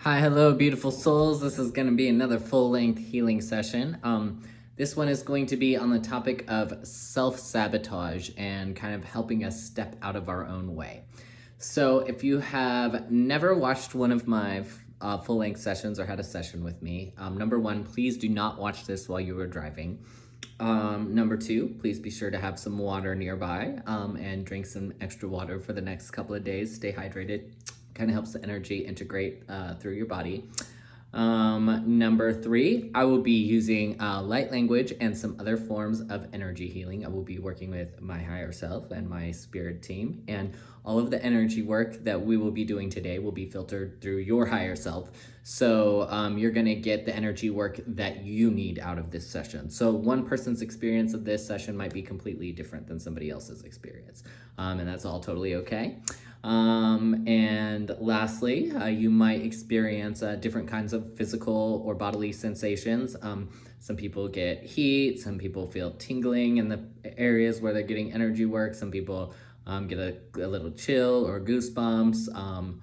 Hi, hello, beautiful souls. This is going to be another full-length healing session. This one is going to be on the topic of self-sabotage and kind of helping us step out of our own way. So if you have never watched one of my full-length sessions or had a session with me, number one, please do not watch this while you are driving. Number two, please be sure to have some water nearby and drink some extra water for the next couple of days. Stay hydrated. Kind of helps the energy integrate through your body. Number three, I will be using light language and some other forms of energy healing. I will be working with my higher self and my spirit team, and all of the energy work that we will be doing today will be filtered through your higher self. So you're gonna get the energy work that you need out of this session. So one person's experience of this session might be completely different than somebody else's experience. And that's all totally okay. And lastly, you might experience different kinds of physical or bodily sensations. Some people get heat, some people feel tingling in the areas where they're getting energy work, some people get a little chill or goosebumps,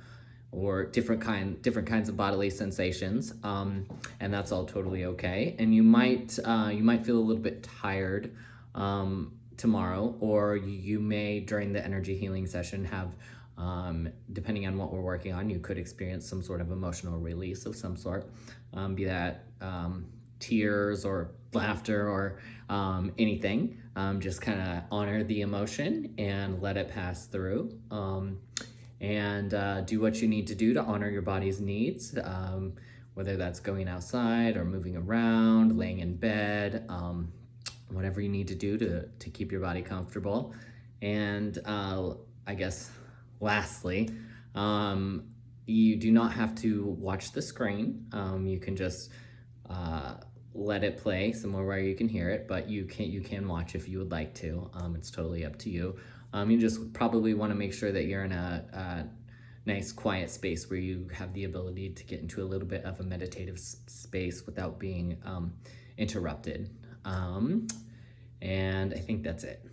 or different kinds of bodily sensations, and that's all totally okay. And you might feel a little bit tired tomorrow, or you may during the energy healing session have, depending on what we're working on, you could experience some sort of emotional release of some sort, be that tears or laughter or anything. Just kind of honor the emotion and let it pass through, and do what you need to do to honor your body's needs, whether that's going outside or moving around, laying in bed, whatever you need to do to keep your body comfortable. And I guess lastly, you do not have to watch the screen. You can just let it play somewhere where you can hear it, but you can watch if you would like to. It's totally up to you. You just probably want to make sure that you're in a nice quiet space where you have the ability to get into a little bit of a meditative space without being interrupted. And I think that's it.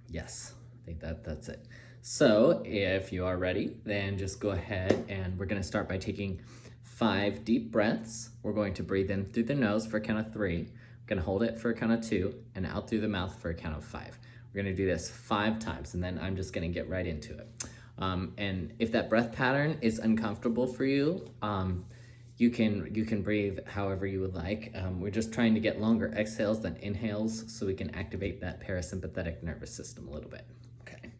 Yes, I think that's it. So if you are ready, then just go ahead, and we're going to start by taking 5 deep breaths. We're going to breathe in through the nose for a count of 3. We're going to hold it for a count of 2, and out through the mouth for a count of 5. We're going to do this 5 times, and then I'm just going to get right into it. And if that breath pattern is uncomfortable for you, you can breathe however you would like. We're just trying to get longer exhales than inhales so we can activate that parasympathetic nervous system a little bit. Okay.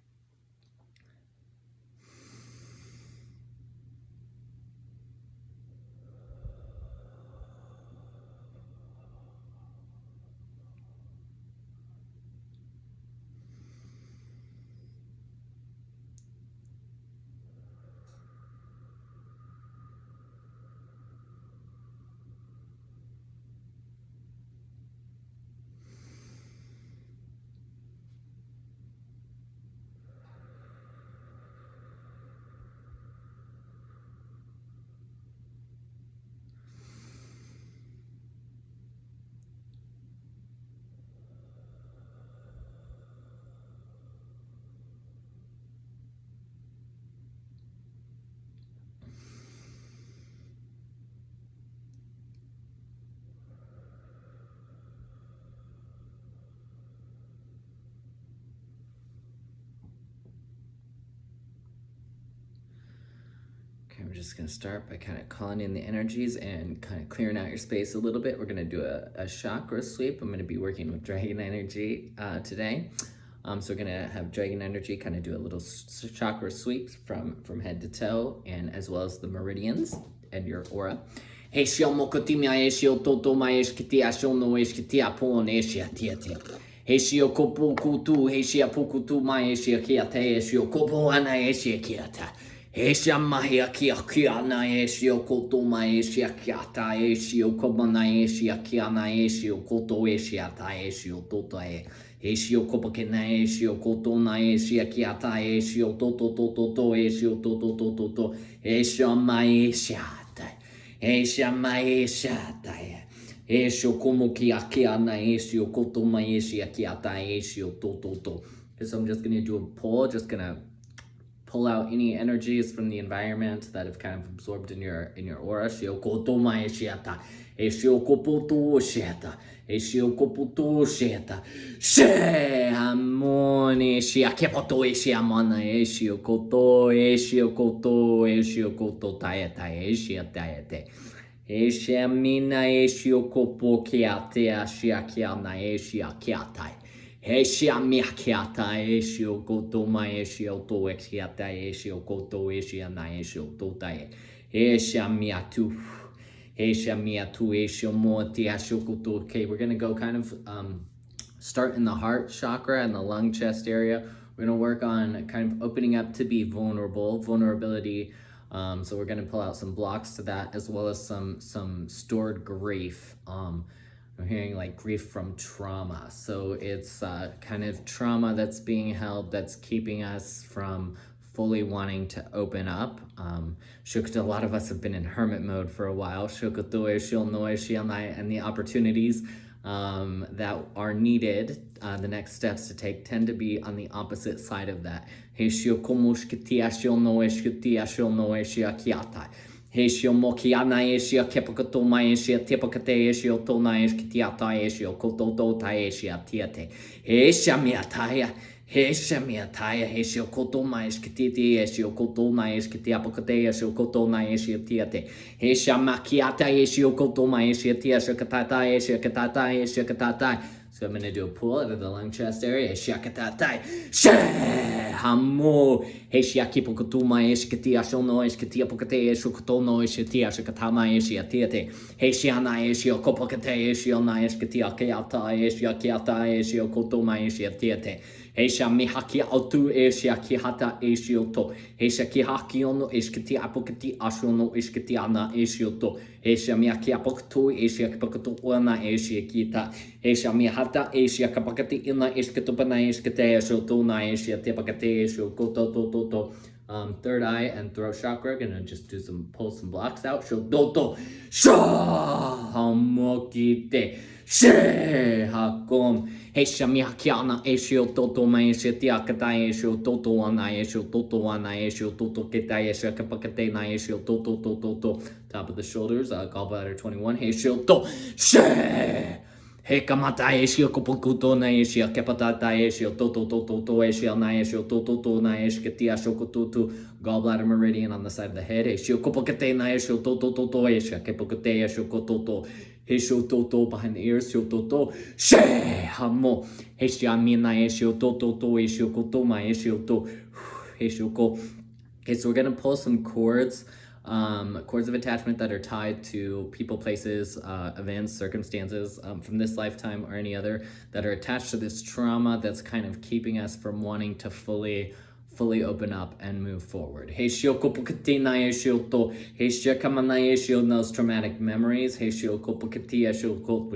Okay, we're just gonna start by kind of calling in the energies and kind of clearing out your space a little bit. We're gonna do a chakra sweep. I'm gonna be working with dragon energy today. So we're gonna have dragon energy kind of do a little chakra sweep from head to toe, and as well as the meridians and your aura. Hey, shio mokotimia eshio toto ma eshkitia shono eshkitia pon eshia tiate. Hey, shio kopu kutu, hey, shia pukutu ma eshia kiate, eshio kopu ana eshia kiata. Hesha mahia kia kia na eshio koto ma eshia kiata eshio kobana eshia kiana eshio koto eshia ta eshio toto e eshio kopakena eshio koto na eshia kiata eshio toto toto to eshio toto toto to eshia ma eshia ta eshia ma eshia ta eshio komo kia kia na eshio koto ma eshia kiata eshio toto to. So I'm just gonna do a pull, just gonna pull out any energies from the environment that have kind of absorbed in your aura. Shiokoto mae shiata. E shiokopoto shiata. E shiokopoto shiata. She amone shiakepoto e shiamana e shiokoto e shiokoto e shiokoto taeta e shiataete. E shiamina e shiokopo kiatea shiakiana e shiakiatai. Heshia miakiata eshio koto ma eshio to exiata eshio koto eshia na eshio totae. Heshia miatu. Heshia miatu eshio moti eshio koto. Okay, we're gonna go kind of start in the heart chakra and the lung chest area. We're gonna work on kind of opening up to be vulnerability. So we're gonna pull out some blocks to that, as well as some stored grief. I'm hearing like grief from trauma. So it's kind of trauma that's being held, that's keeping us from fully wanting to open up. A lot of us have been in hermit mode for a while. And the opportunities that are needed, the next steps to take, tend to be on the opposite side of that. Heshio mokiana eshia kepokoto ma eshia tepokate eshio tona eshkitiata eshio kototo ta eshia tiate. Hesha miataya. Hesha miataya heshio koto ma eshkititi eshio koto na eshkitiapokate eshio koto na eshia tiate. Hesha makiata eshio koto ma eshia tia shakatata eshia katata eshia katata. So I'm going to do a pull out of the lung chest area. Shakatatai. She hamo. Heshiakipokotuma eshkatia shono eshkatia pokate eshukotono eshatia shakatama eshiatiate. Heshiana eshiokopokate eshiona eshatia keata eshiakiata eshiokotoma eshiatiate. Hesha mihaki autu eshiaki hata eshioto. Hesha kihaki ono eshkati apokati ashono eshkati ana eshioto. Hesha mihaki apokutu eshiakapokatu ona eshiakita. Hesha mihata eshiakapakati ina eshkatopana eshkate eshoto na eshiatipakate eshiokoto. Third eye and throat chakra. Gonna just pull some blocks out. Shodoto. Shahamokite. She hakom. Hesha mihakiana eshio toto ma eshitia kata eshio toto ana eshio toto ana eshio toto keta eshia kapakate na eshio toto. Top of the shoulders, gallbladder 21. Heshio to. She. Hekamata eshio kopokuto na eshia kepatata eshio toto eshia na eshio toto na eshketia shokotutu. Gallbladder meridian on the side of the head. Eshio kopokate na eshio toto eshia kepokate eshio kototo. Heshio toto behind the ears. Shio toto. She hamo. Heshia mina eshio toto eshio koto ma eshio to. Heshio ko. Okay, so we're gonna pull some cords. Cords of attachment that are tied to people, places, events, circumstances from this lifetime or any other that are attached to this trauma that's kind of keeping us from wanting to fully open up and move forward. Those traumatic memories. We're going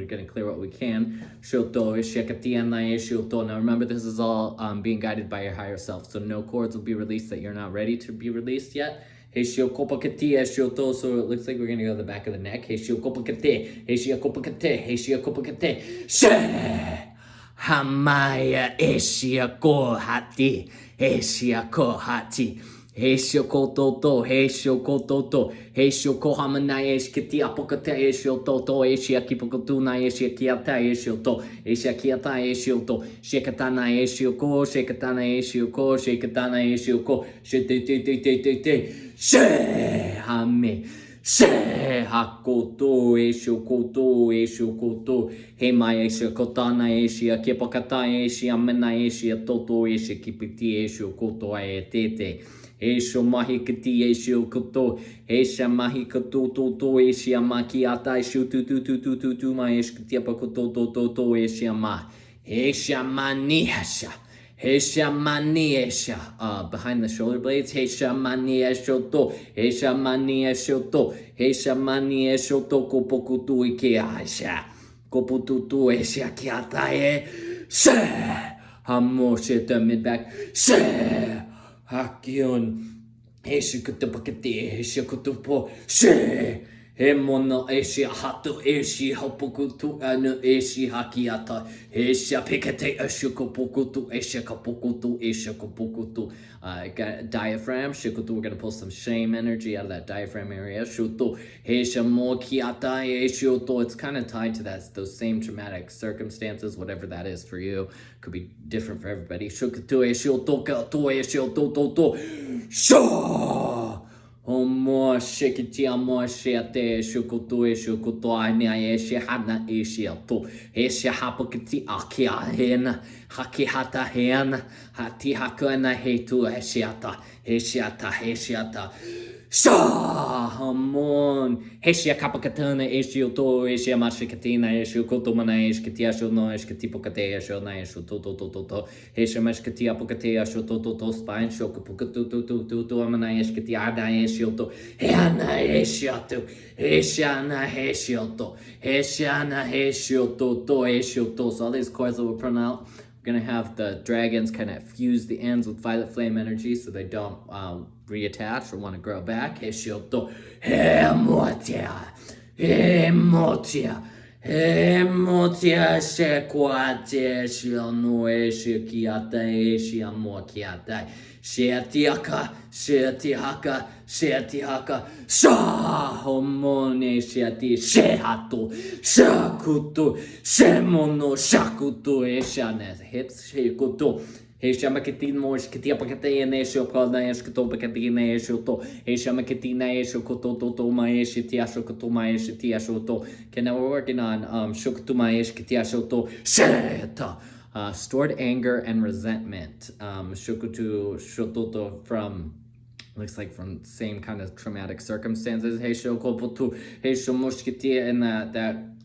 to clear what we can. Now remember, this is all being guided by your higher self, so no cords will be released that you're not ready to be released yet. So it looks like we're going to go to the back of the neck. Hamaya Asia ko hati. Asia ko hati. Hesio kototo, hesio kototo, hesio kohamana eskiti apokata esio toto, esia kipokotuna esia kiata esio to, esia kiata esio to, shekatana esio ko, shekatana esio ko, shekatana esio ko, shete, she hame. Se hakoto esho koto hema esho kotana esha kepakata esha mena esha toto esha kipiti esho koto aetete esho mahikati esho koto esha mahikoto toto esha makiata esho tu ma esha tiapakoto toto esha ma esha manihasha. Hesha mani esha, behind the shoulder blades. Hesha mani eshoto, hesha mani eshoto, hesha mani eshoto kopokutu ike asha, kopututu esha kiatae, se, hamoshe the mid back, se, hakion, hesha kutupakati, hesha kutupo, se, He mono eshi hato eshi hopokutu anu eshi hakiata. Esha pikate eshukopokutu eshakapokutu eshakopokutu. Got diaphragm, shikutu. We're gonna pull some shame energy out of that diaphragm area. Shuto esha mokiata eshuto. It's kind of tied to those same traumatic circumstances, whatever that is for you. Could be different for everybody. Shukutu eshuto kato eshuto to. Sha. Homo shikiti amo shiate shukutu shukutu ania eshi hana eshiato eshi hapokiti akia hena haki hata hena hati hakana hetu eshiata Sha hamon heshia kapakatana eshioto eshia mashikatina eshiokotomana eshkitia shono eshkitipokate eshona eshoto heshia mashkitia pokate eshoto spine shokapukatu amana eshkitiada eshioto hana eshioto heshiana heshioto to eshioto. So all these chords that we'll pronounce. We're going to have the dragons kind of fuse the ends with violet flame energy so they don't reattach or want to grow back. Heshioto, hemotia, shekwate, shiono, eshikiata, eshiamokiata, shetiaka, sha, homone, sheti, shehato, shakuto, shemono, shakuto, eshanes, hips, shekuto. Heshamakitin Skitia Pacate Nesho Kona Eskito Pacati Neshoto, Heshamakitina Eshokoto Maeshitia Shokoto Maeshitia Shoto. Okay, now we're working on Shokotuma Eshitia Shoto Sheta. Stored anger and resentment. Shokotu Shototo from looks like from same kind of traumatic circumstances. Hey Shokopotu, hey Shomoshkitia, and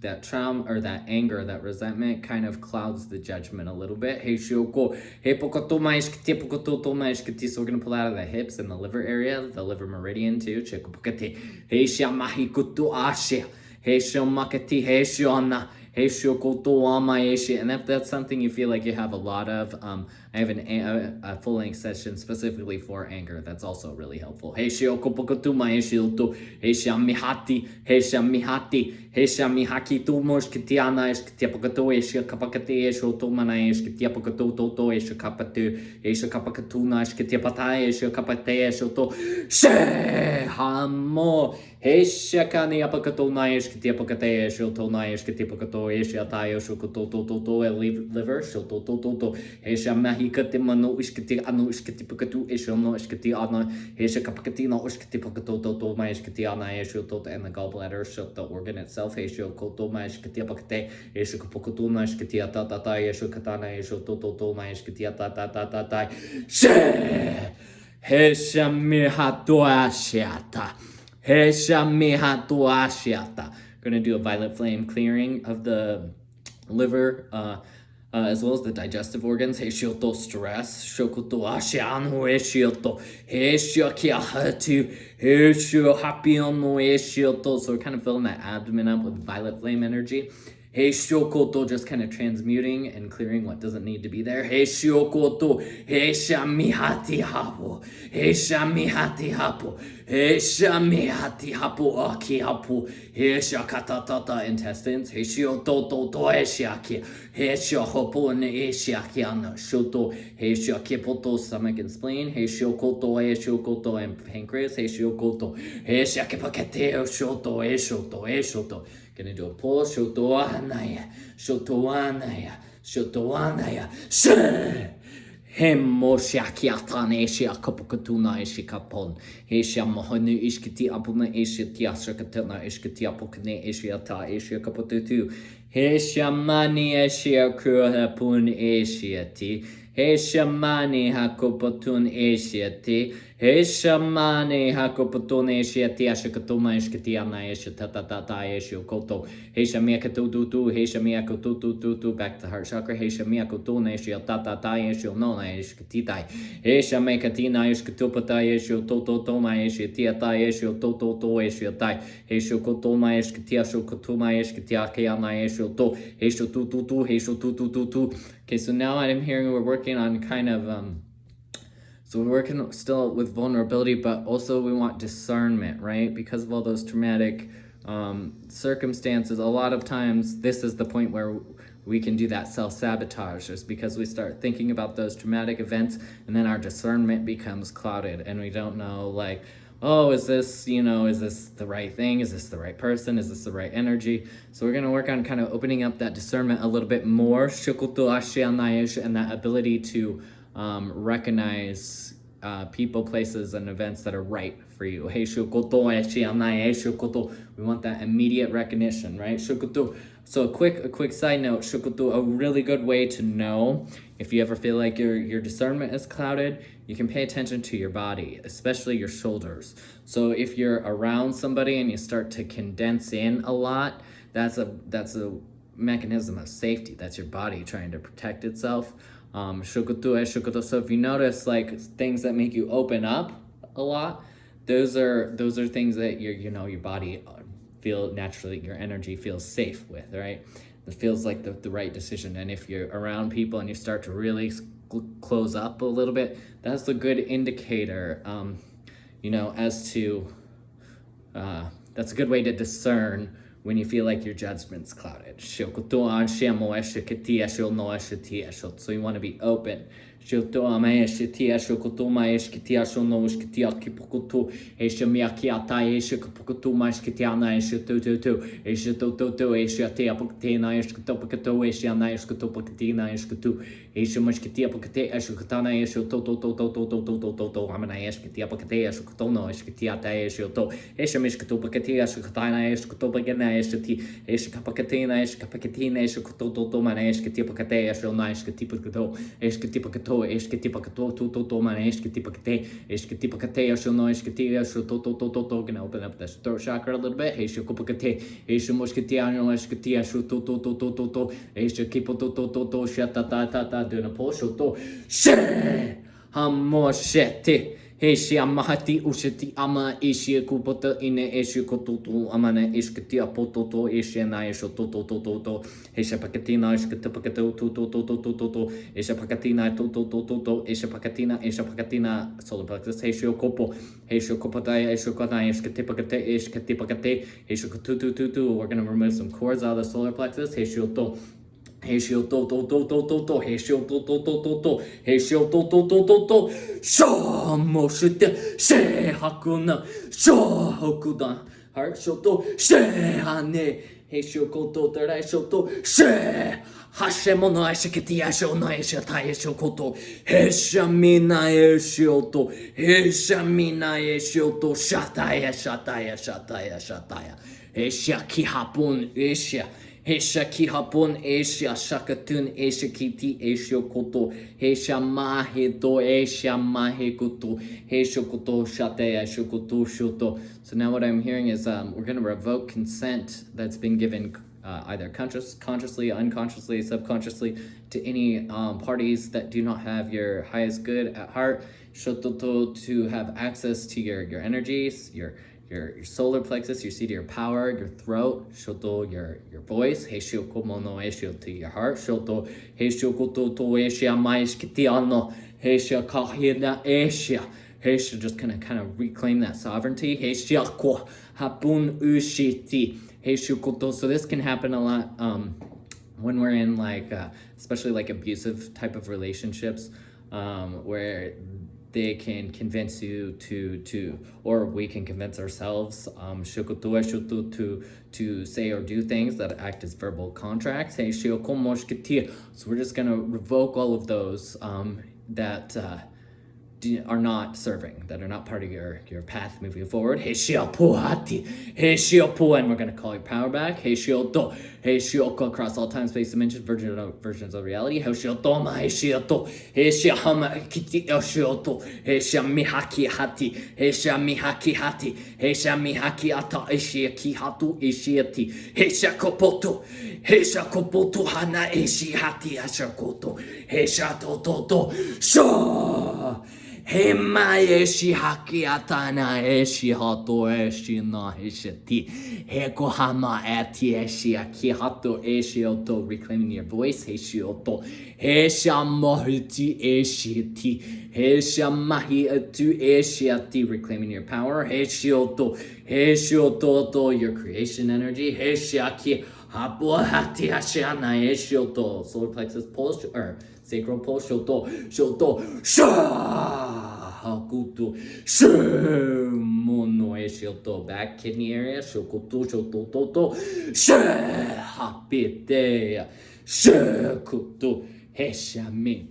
that trauma or that anger, that resentment kind of clouds the judgment a little bit. Hey Shoko, hey Pokotomaishkiti. So we're gonna pull out of the hips and the liver area, the liver meridian too. Chekopokati, hey Shamahikutu Ashe, hey Shomakati, hey Shona. And if that's something you feel like you have a lot of, I have a full-length session specifically for anger. That's also really helpful. Hey Shiokopokotuma Eshilto, Hey Shamihati, Hey Shamihati, Hey Shamihaki Tumos Kitiana Eskitiapokato, Esha Kapakate, Eshotomana Eskitiapokato, Toto, Esha Kapatu, Esha Kapakatuna, Eskitiapata, Esha Kapate, Eshoto, Shehamo. Heshakani apakatona eskitiapakate shotona eskitiapakato eshiatayo shokoto liver shoto heshamahikatimano iskiti anu iskitipakatu eshono iskiti ana heshakapakatina iskitipakato my iskitiana eshoto and the gallbladder shut the organ itself heshokoto my iskitiapakate eshokapokotuna iskitiata tata eshokatana eshoto my iskitiata tata she heshamihatoashiata. Gonna do a violet flame clearing of the liver, as well as the digestive organs. Heshioto stress, shokoto ashiano heshioto, heshiokiahatu, heshio happiono heshioto. So we're kind of filling that abdomen up with violet flame energy. Hey Shokoto, just kind of transmuting and clearing what doesn't need to be there. Hey Shokoto, hey Shamihati Hapo, hey Shamihati Hapo, hey Shamihati Hapo, Aki Hapo, hey Shakatatata intestines, hey Shiototo Eshiaki, hey Shohopo and Eshiakiana, Shoto, hey Shakipoto stomach and spleen, hey Shokoto and pancreas, hey Shokoto, hey Shakipakate, Shoto, Eshoto. Gonna do a pull, shotoanaya, she hemoshakiatane shiakapokatuna ishikapon, heshamohonu ishkiti apuna ishitia shakatana ishkiti apokane ishiata ishikapotutu, heshamani eshiakurapun ishiati, heshamani hakopotun ishiati. Heshamane hakopotone shiati ashikatoma ishkitiana ishitatata ishiokoto. Heshamiakotutu, heshamiakotutu, back to the heart chakra. Heshamiakotone shiatata ishionona ishkititai. Heshamekatina ishkatopata ishiototoma ishitiata ishiototo ishiotai. Heshokotoma ishkitia shokotoma ishkitiakiana ishioto. Heshotutu. Okay, so now I'm hearing we're working on kind of so we're working still with vulnerability, but also we want discernment, right? Because of all those traumatic circumstances, a lot of times this is the point where we can do that self-sabotage, is because we start thinking about those traumatic events and then our discernment becomes clouded and we don't know, like, oh, is this the right thing? Is this the right person? Is this the right energy? So we're going to work on kind of opening up that discernment a little bit more, and that ability to recognize people, places, and events that are right for you. We want that immediate recognition, right? So a quick side note, a really good way to know if you ever feel like your discernment is clouded, you can pay attention to your body, especially your shoulders. So if you're around somebody and you start to condense in a lot, that's a mechanism of safety. That's your body trying to protect itself. So if you notice like things that make you open up a lot, those are things that your body feel naturally, your energy feels safe with, right? It feels like the right decision. And if you're around people and you start to really close up a little bit, that's a good indicator, as to that's a good way to discern when you feel like your judgment's clouded. So you want to be open. So you want gonna open up this throat chakra a little bit. Doing a pull. Heisha mahati ushati ama ishia kupota ine ishu kotutu amana ishkatia pototo ishia na isho toto heisha pakatina ishkata pakato toto isha pakatina toto isha pakatina solar plexus heisho kopota isho kona ishkati pakate heisho kotutu. We're gonna remove some cords out of the solar plexus. Heisho to Heisho to Heisho to Heisho to Sho moshite she hakuna Sho hokuda heart shoto she hane Heisho koto terai shoto she Hashemo no ashikiti asho no eshatai esho koto Heshamina eshoto Heshamina eshoto Shataya Esha kihapun esha Heisha kihapon esha shakatun esha kiti esho koto heisha maheto esha mahekoto heisho koto shate esho koto shoto. So now what I'm hearing is we're going to revoke consent that's been given either consciously, unconsciously, subconsciously to any parties that do not have your highest good at heart. Shoto to have access to your energies, your solar plexus, your seat of your power, your throat, shoto, your voice, heishio komono eishio to your heart, shoto, heishio koto to eishia maishkitiano, heishia kahina eishia, heishia, just kind of reclaim that sovereignty, heishia ko hapun ushiti, heishio koto. So this can happen a lot when we're in especially abusive type of relationships, where they can convince you to or we can convince ourselves to say or do things that act as verbal contracts. So we're just going to revoke all of those that are not serving, that are not part of your path moving forward. And we're going to call your power back. Across all time, space, dimensions, versions of reality. Hema eshi haki atana eshi hato eshi na heshati. Heko hama ati eshi aki hato eshi oto. Reclaiming your voice. Heshi oto. Hesha mahiti eshi ti. Hesha mahi atu eshi ati. Reclaiming your power. Heshi oto. Heshi oto. Your creation energy. Heshi aki. Hapo hati hashana eshi oto. Solar plexus pulse or sacral pulse. Shoto. Shoto. Sha. Hakuto mono eshioto back kidney area shokoto shototo she hapite shekuto heshami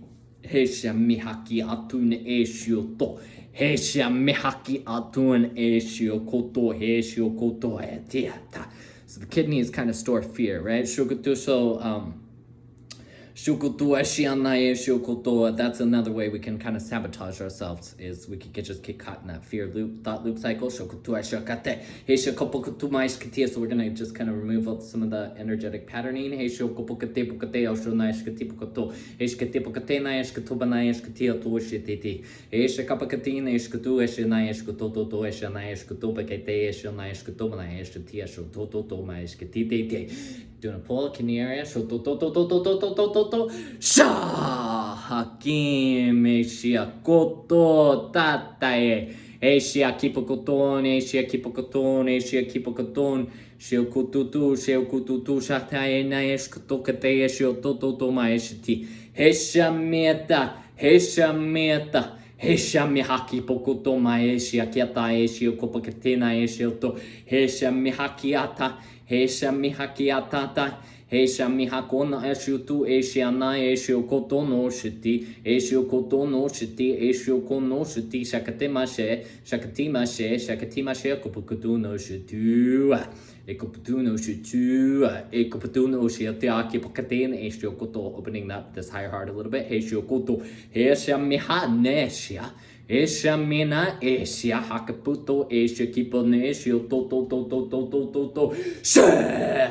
haki atun eshioto heshami haki atun eshiokoto heshiokoto etiata. So the kidneys kind of store fear, right? Shokoto that's another way we can kind of sabotage ourselves, is we could just get caught in that fear loop, thought loop cycle. So we're going to just kind of remove some of the energetic patterning. Doing a pull, kidney area. Sha hakim Asia koto tatae. Asia kipokoton, Asia kipokoton, Asia kipokoton. Shiokututu, shatae naesh kotokate, shiototo maeshiti. Heshameta, heshameta. Heshami haki pokoto maeshi akiata eshi okopakatena eshi oto. Heshami hakiata. Heshami hakiatata. Heshami hakona eshutu eshiana eshiokoto no shiti. Eshiokoto no shiti. Eshioko no shiti. Shakatemashe. Shakatimashe. Shakatimashe kopokutu no shitu. Ekoputuno shitu. Ekoputuno shiatiaki pokaten eshiokoto. Opening up this higher heart a little bit. Eshiokoto. Heshamiha nesha. Eshamina Asia Hakaputo Asia Kiponesio Toto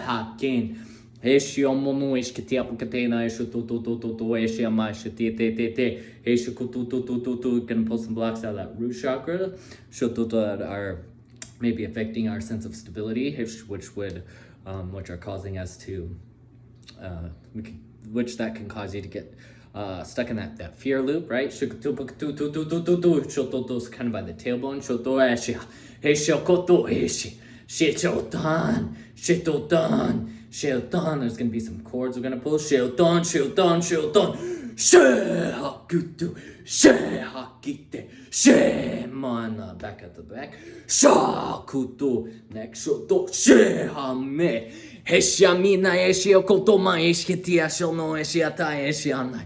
Hakin Asia Mono Iskatia Catena Asia Toto Asia Masha T Asia Kutu. Gonna pull some blocks out of that root chakra. That are maybe affecting our sense of stability, which are causing us to which that can cause you to get stuck in that fear loop, right? Shototo's kind of by the tailbone. Shoto Asia. Hey Shokoto Ashi. Shitotan. There's gonna be some chords we're gonna pull. Shoton. Shehakutu. Shehakite. Shemana. Back at the back. Shakuto. Next shoto. Shehame. Heshamina Eshio Kotoma Eshkitia Shono Eshiata Eshianai.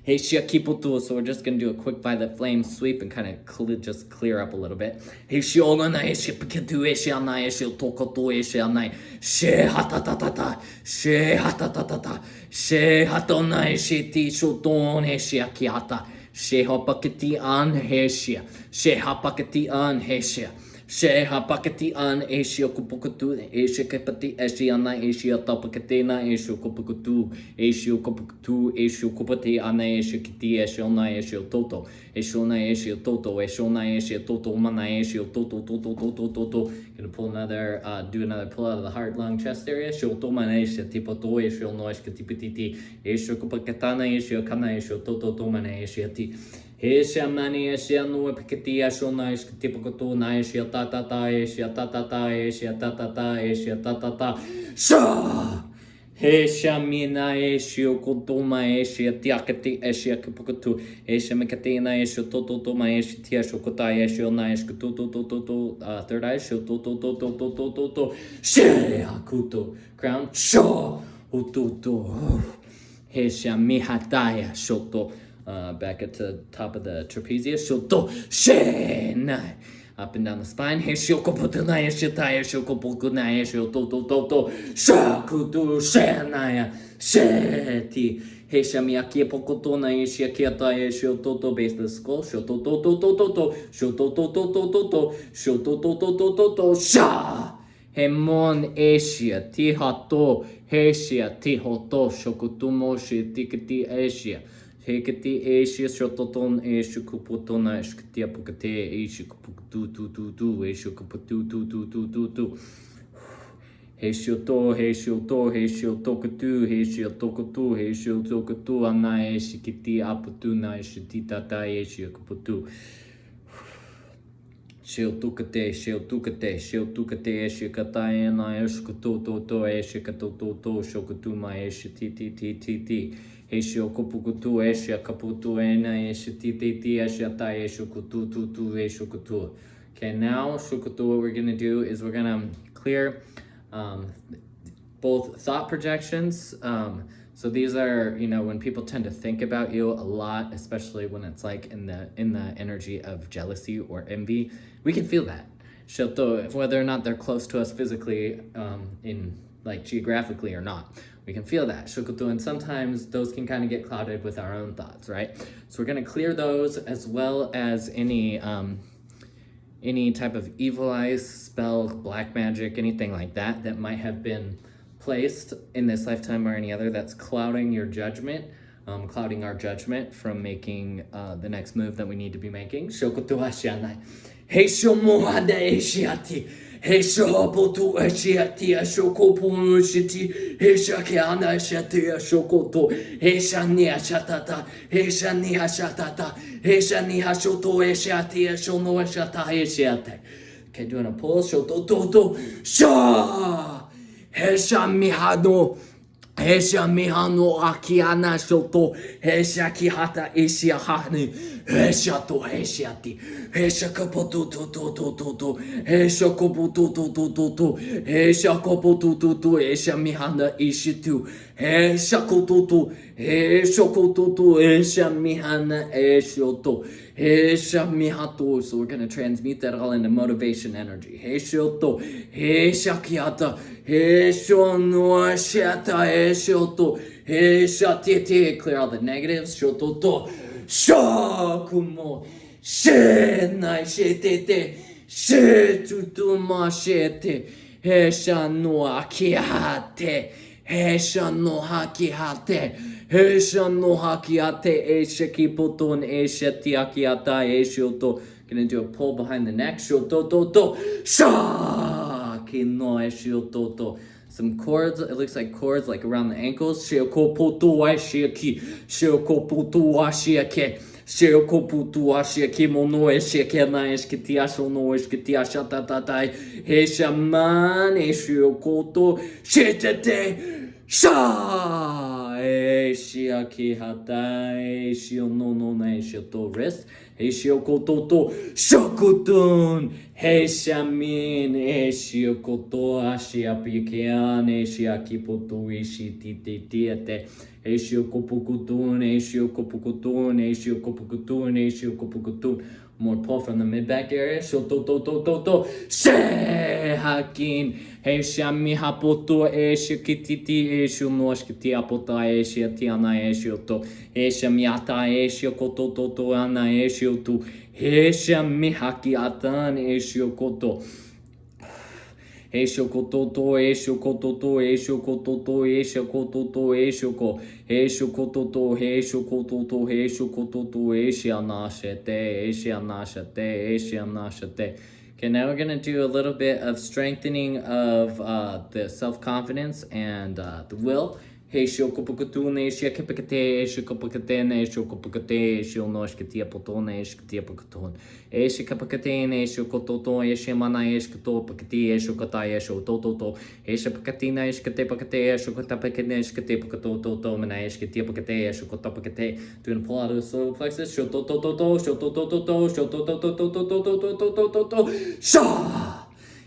Heshia Kiputu. So we're just gonna do a quick violet flame sweep and kind of just clear up a little bit. Heshiogana Eshipikitu Eshianai Eshio Tokoto Eshianai. Shehatatata. Shehatona Eshiti Shoton Eshiakiata. Shehapakiti an Heshia. Shehapakiti an Heshia. Sheha pakati an Asia Kupukutu, Asia Kapati, Asiana, Asia Tapakatena, Asia Kupukutu, Asia Kupukutu, Asia Kupati, Ana Asia Kiti, Asiana, Asia Toto, Asiana, Asia Toto, Asiana, Asia Toto, Mana Asia Toto. Gonna pull another, do another pull out of the heart, lung, chest area. Shoto Manasia, Tipo Asia Noise Katipiti, Asia Kupakatana, Asia Kana, Asia Toto, Mana Asia T. Asia mani Asia no epikati Asia na iskatipokoto na Asia tatata Asia tatata Asia tatata Asia tatata Sha Asia mina Asia kotoma Asia tiakati Asia kipokoto Asia mekatina Asia toto ma Asia tiasho kota Asia na iskatuto third eye Asia toto Shehakuto crown Sha ututo Asia mihataya shoto. Back at the top of the trapezia. Shoto shenai. Up and down the spine. Heshiokopotunaya shitaya shokopokunaya shoto. Shakutu shenaya. Sheti. Heshamiaki pokotona eshiakiata shoto base of the skull. Shoto. Sha. Hemon Asia. Tihato. Heshia. Tihoto. Shokutumo shitikiti Asia. Hekati Asia Shototon Asia Kupotona Shkatia Pukate Asia Kuputu Asia Kuputu. Heishioto Katu, Heishiotokutu, Heishiotokutu, Ana Eshikiti Aputuna Eshitita Asia Kuputu. Shiotukate, Eshikatayana Eshkutu, Eshikatu, Shokutuma Eshititi. Heishio Kupukutu, Eshia Kaputu, Ena Eshititi, Eshiata Eshukutu, Eshukutu. Okay, now Shukutu, what we're gonna do is we're gonna clear both thought projections. So these are, when people tend to think about you a lot, especially when it's like in the energy of jealousy or envy, we can feel that. Shoto, whether or not they're close to us physically, in like geographically or not, we can feel that. Shokutu, and sometimes those can kind of get clouded with our own thoughts, right? So we're gonna clear those as well as any type of evil eyes, spell, black magic, anything like that might have been placed in this lifetime or any other that's clouding your judgment, clouding our judgment from making the next move that we need to be making. Shokutu hashanai. Heisho mohada eshiati. Heisho hopotu eshiati. Shokopu shiti. Heishaki ana shati. Shokoto. Heishani ashatata. Heishani ashatata. Heishani hashoto eshiati. Shono eshata eshiate. Okay, doing a pull. Shoto. Sha. Heisha mihano. Heisha mihano akiana shoto. Heisha kihata eshiya hani. Heisha to heishiati. Heisha kapotu to. Heisha koputu to. Heisha koputu to. Heisha mihana ishitu. Heisha kotutu. Heisha kotutu. Heisha mihana eshoto. Heisha mihato. So we're going to transmute that all into motivation energy. Heishoto. Heisha kiata. Heisho no shata. Heishoto. Heisha tete. Clear all the negatives. Shototo. Shakumo. Shenai shetete. Shetutuma shete. Heisha no akihate. Heisha no hakihate. Heisha no hakiate. Eisha kipoton. Eisha tiakiata. Eishoto. Gonna do a pull behind the neck. Shototo. Shakino eishoto. Some cords, it looks like cords like around the ankles. Shiokoputu washiaki. Shiokoputu washiake. Shiokoputu washiaki mono eshiake na eskitiasho no eskitiasha tatatai. Heshaman eshiokoto. Shetete. Sha. Eshiaki hatai. Shiono no na eshioto wrist. Heshiokototo. Shokutun. Heshamin. Heshiokoto. Ashiapikian. Heshiakipoto. Heshititiete. Heshiokopukutun. Heshiokopukutun. Heshiokopukutun. Heshiokopukutun. More pull from the mid-back area. Shotototototo. Shehakin. Heshami hapoto. Eshikititi. Eshunoshkiti apota. Eshiatiana. Eshioto. Heshamiata. Eshiokototo. Ana. Eshiotu. Heshami hakiatan. Eshiokoto. Eshokototo, eshokototo, eshokototo, eshokototo, eshoko, eshokototo, eshokototo, eshokototo, eshianashete, eshianashete, eshianashete. Okay, now we're gonna do a little bit of strengthening of the self-confidence and the will. Heshokopukatune, shekapakate, shokopakatene, shokopakate, shilnoshkatia potone, shkatia pakaton. Eshikapakatene, shokototo, eshimana, eshkatopakati, eshokata, eshototo, eshapakatina, eshkatepakate, shokotapakane, eshkatepakatoto, mana, eshkatiapakate, shokotapakate. Doing a pull out of the solar plexus. Shotototo, shotototo, shotototo, sha!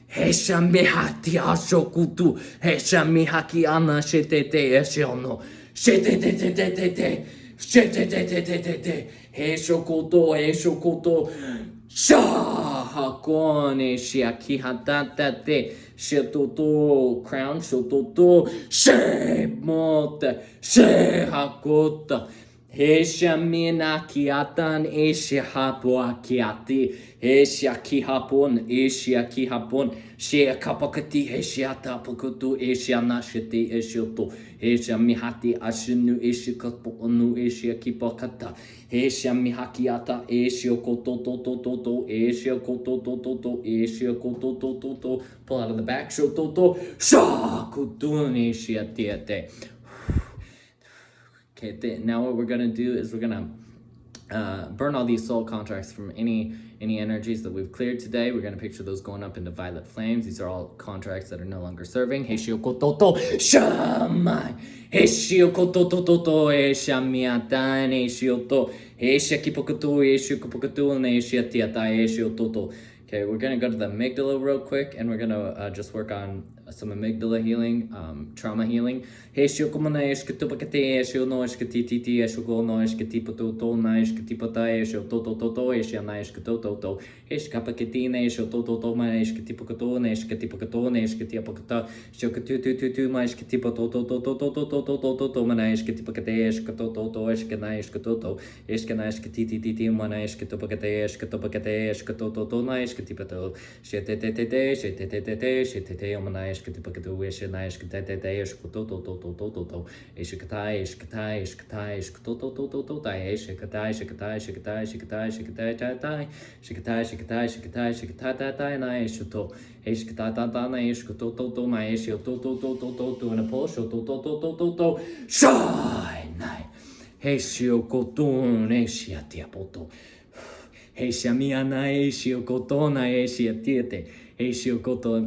Heshamihati ashokutu. Heshamihaki ana shetete eshono. Shetete. Shetete. Heshokoto. Heshokoto. Shahakone shiaki hatatate. Shetoto. Crown. Shototo. Shemota. Shehakota. Hesha minaki atan esha hapuakiati. Hesha kihapon, esha kihapon. Shea kapakati, hesha tapakutu, esha nashiti, eshoto. Hesha mihati ashinu, esha kaponu, esha kipakata. Hesha mihakiata, esha kototototo, esha kotototo, esha kotototo. Pull out of the back, shototo. Shakutun, esha tiate. Okay, now what we're gonna do is we're gonna burn all these soul contracts from any energies that we've cleared today. We're gonna picture those going up into violet flames. These are all contracts that are no longer serving. Heishiokototo shamai. Heishiokototo heishamiatan heishioto heishakipokutu heishiokopokutu heishiatiata heishiototo. Okay, we're gonna go to the amygdala real quick, and we're gonna just work on some amygdala healing, trauma healing.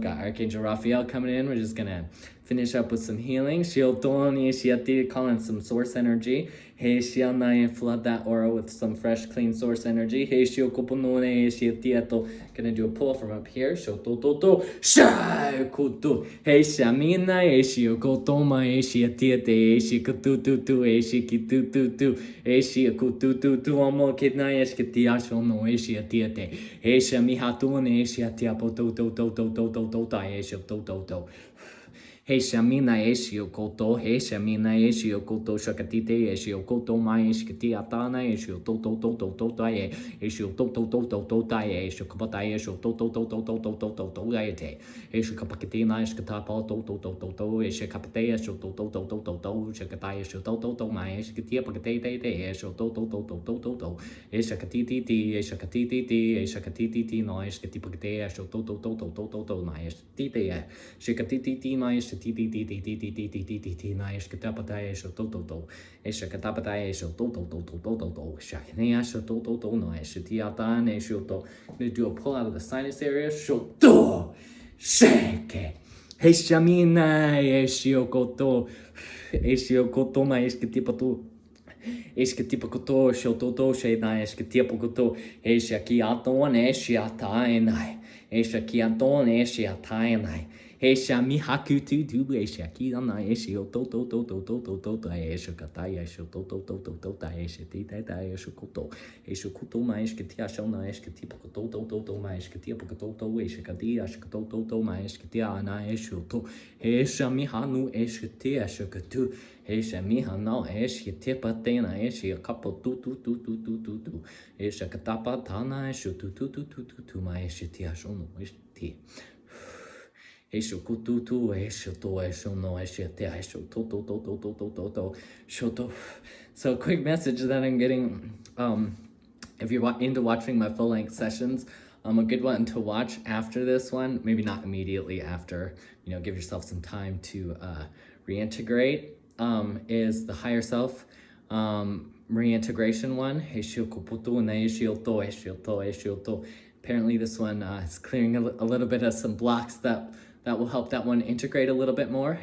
Got Archangel Raphael coming in. We're just gonna finish up with some healing. Calling some source energy. Flood that aura with some fresh, clean source energy. Gonna do a pull from up here. Heishamina Eshio Koto, Heishamina Eshio Koto, Shakatite, Eshio Koto, my Eshkati Atana, Eshio Toto Toto Totae, Eshio Toto Toto Totae, Esho Kapatae, Esho Toto Toto Toto Toto Togaete, Esho Kapakitina, Eshkatapa, Toto Toto, Esho Kapate, Esho Toto Toto Toto, Shakatai, Esho Toto, my Eshkatia Pakate, Esho Toto Toto Toto, Eshakatiti, Eshakatiti, Eshakatiti, no Eshkatipakate, Esho Toto Toto Toto, my Eshtite, Shakatiti, my Nice Katapatae Toto, Eshakatapatae Toto, Shakanea Toto, nice Tiata, Neshoto. They do a pull out of the sinus area, Shoto, Shake, Heshamina, Eshiokoto, Eshiokoto, my Eskatipato. Eskatipakoto, Shototo, Shena, Eskatipakoto, Eshakiaton, Eshiatainai, Eshakiaton, Eshiatainai. Heshami hakutu tu eshaki ana eshio toto esho kataya esho toto esho tita esho koto ma eshkati ashona eshkati toto ma eshkati toto eshkati ashko toto ma eshkati ana esho to heshami hanu eshkati esho katu heshami hana eshkati patena esho kapo tu esho katapa tana esho tu ma eshkati ashono eshti Esho kututu, esho to, esho no, esho te, esho to, shoto. So, quick message that I'm getting. If you're into watching my full length sessions, a good one to watch after this one, maybe not immediately after, give yourself some time to reintegrate, is the higher self reintegration one. Esho kuputu na esho to. Apparently, this one is clearing a little bit of some blocks that will help that one integrate a little bit more. And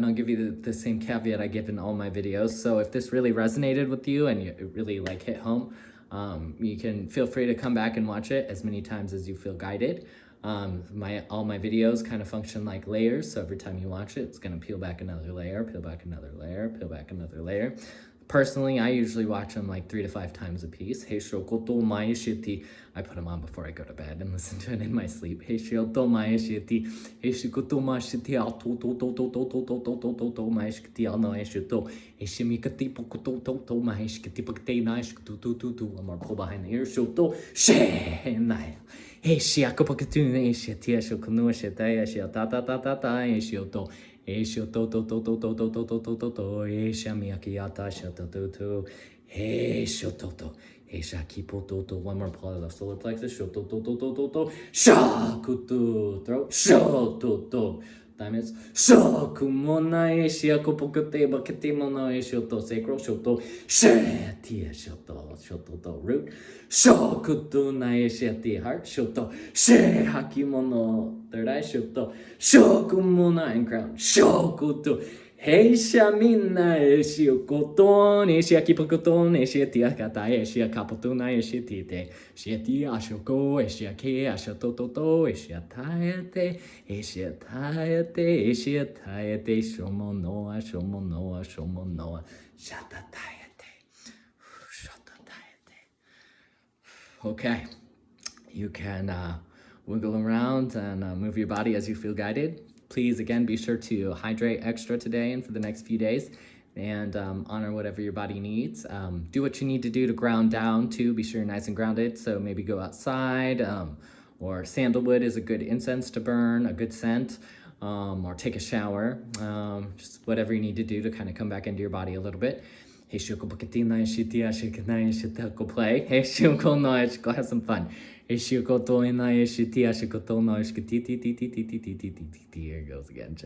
I'll give you the same caveat I give in all my videos. So if this really resonated with you and it really hit home, you can feel free to come back and watch it as many times as you feel guided. All my videos kind of function like layers. So every time you watch it, it's gonna peel back another layer, peel back another layer, peel back another layer. Personally, I usually watch them like 3 to 5 times a piece. I put them on before I go to bed and listen to it in my sleep. One more pull behind the ear. Hey, one more pull of the solar plexus. Throat. Diamonds. Kumonai shiako pokute bakete mono shoto sacral shoto shetia shoto root shokuto nai sheti heart shoto she hakimono third eye shoto shokumona and crown shokuto Heisha minna shiokoto shiakipokoto shiatia kata shiakapotuna shiatite shiatia shoko shiake ashatoto shiatayate shiatayate shomonoa shatatayate. Okay, you can wiggle around and move your body as you feel guided. Please, again, be sure to hydrate extra today and for the next few days and honor whatever your body needs. Do what you need to do to ground down, too. Be sure you're nice and grounded. So maybe go outside or sandalwood is a good incense to burn, a good scent, or take a shower. Just whatever you need to do to kind of come back into your body a little bit. Hey, go play. Hey, go have some fun. Here it goes again.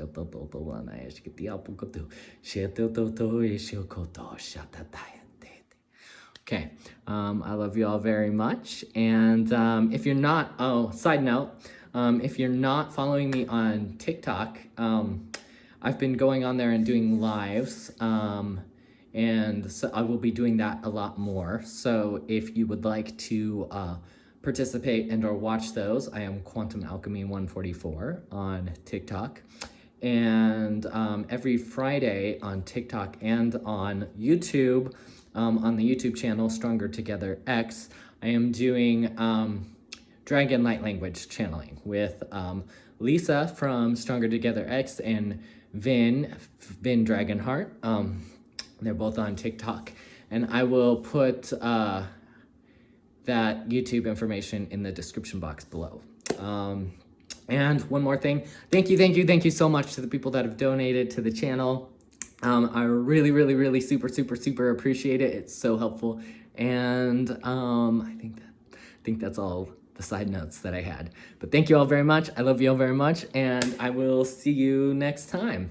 Okay, I love you all very much. And if you're not, side note, if you're not following me on TikTok, I've been going on there and doing lives. And so I will be doing that a lot more. So if you would like to participate and or watch those, I am Quantum Alchemy 144 on TikTok. And every Friday on TikTok and on YouTube, on the YouTube channel StrongerTogetherX, I am doing Dragon Light Language channeling with Lisa from StrongerTogetherX and Vin Dragonheart. They're both on TikTok. And I will put that YouTube information in the description box below. And one more thing. Thank you so much to the people that have donated to the channel. I really super appreciate it. It's so helpful. And I think that's all the side notes that I had. But thank you all very much. I love you all very much. And I will see you next time.